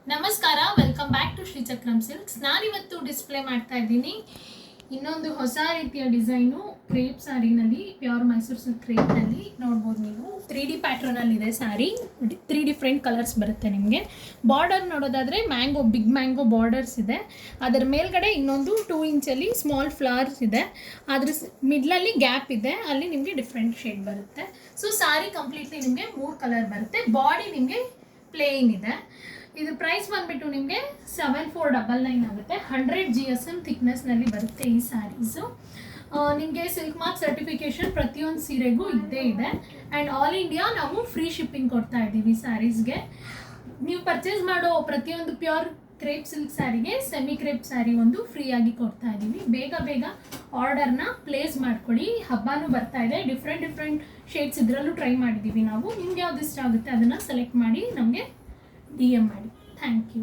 ನಮಸ್ಕಾರ, welcome back to Shri Chakram silks. ನಾನಿವತ್ತು display ಮಾಡ್ತಾ ಇದ್ದೀನಿ ಇನ್ನೊಂದು ಹೊಸ ರೀತಿಯ ಡಿಸೈನು ಕ್ರೇಪ್ ಸ್ಯಾರಿನಲ್ಲಿ, ಪ್ಯೂರ್ ಮೈಸೂರು ಸಿಲ್ಕ್ ಕ್ರೇಪ್ನಲ್ಲಿ ನೋಡ್ಬೋದು ನೀವು. 3D ಪ್ಯಾಟ್ರನಲ್ಲಿದೆ ಸ್ಯಾರಿ. 3 ಡಿಫ್ರೆಂಟ್ ಕಲರ್ಸ್ ಬರುತ್ತೆ ನಿಮಗೆ. ಬಾರ್ಡರ್ ನೋಡೋದಾದರೆ ಬಿಗ್ ಮ್ಯಾಂಗೋ ಬಾರ್ಡರ್ಸ್ ಇದೆ. ಅದರ ಮೇಲ್ಗಡೆ ಇನ್ನೊಂದು 2 ಇಂಚಲ್ಲಿ ಸ್ಮಾಲ್ ಫ್ಲವರ್ಸ್ ಇದೆ. ಅದ್ರ ಮಿಡ್ಲಲ್ಲಿ ಗ್ಯಾಪ್ ಇದೆ, ಅಲ್ಲಿ ನಿಮಗೆ ಡಿಫ್ರೆಂಟ್ ಶೇಡ್ ಬರುತ್ತೆ. ಸೊ ಸ್ಯಾರಿ ಕಂಪ್ಲೀಟ್ಲಿ ನಿಮಗೆ 3 ಕಲರ್ ಬರುತ್ತೆ. ಬಾಡಿ ನಿಮಗೆ ಪ್ಲೇನ್ ಇದೆ. ಇದು ಪ್ರೈಸ್ ಬಂದ್ಬಿಟ್ಟು ನಿಮಗೆ 7499 ಆಗುತ್ತೆ. 100 GSM ಥಿಕ್ನೆಸ್ನಲ್ಲಿ ಬರುತ್ತೆ ಈ ಸ್ಯಾರೀಸು. ನಿಮಗೆ ಸಿಲ್ಕ್ ಮಾರ್ಕ್ ಸರ್ಟಿಫಿಕೇಷನ್ ಪ್ರತಿಯೊಂದು ಸೀರೆಗೂ ಇದ್ದೇ ಇದೆ. ಆ್ಯಂಡ್ ಆಲ್ ಇಂಡಿಯಾ ನಾವು ಫ್ರೀ ಶಿಪ್ಪಿಂಗ್ ಕೊಡ್ತಾ ಇದ್ದೀವಿ ಸ್ಯಾರೀಸ್ಗೆ. ನೀವು ಪರ್ಚೇಸ್ ಮಾಡೋ ಪ್ರತಿಯೊಂದು ಪ್ಯೂರ್ ಕ್ರೇಪ್ ಸಿಲ್ಕ್ ಸ್ಯಾರಿಗೆ ಸೆಮಿ ಕ್ರೇಪ್ ಸ್ಯಾರಿ ಒಂದು ಫ್ರೀಯಾಗಿ ಕೊಡ್ತಾ ಇದ್ದೀವಿ. ಬೇಗ ಆರ್ಡರ್ನ ಪ್ಲೇಸ್ ಮಾಡ್ಕೊಳ್ಳಿ. ಹಬ್ಬನೂ ಬರ್ತಾ ಇದೆ. ಡಿಫ್ರೆಂಟ್ ಶೇಡ್ಸ್ ಇದರಲ್ಲೂ ಟ್ರೈ ಮಾಡಿದ್ದೀವಿ ನಾವು. ನಿಮ್ಗೆ ಯಾವ್ದು ಇಷ್ಟ ಆಗುತ್ತೆ ಅದನ್ನು ಸೆಲೆಕ್ಟ್ ಮಾಡಿ ನಮಗೆ DM ಮಾಡಿ. Thank you.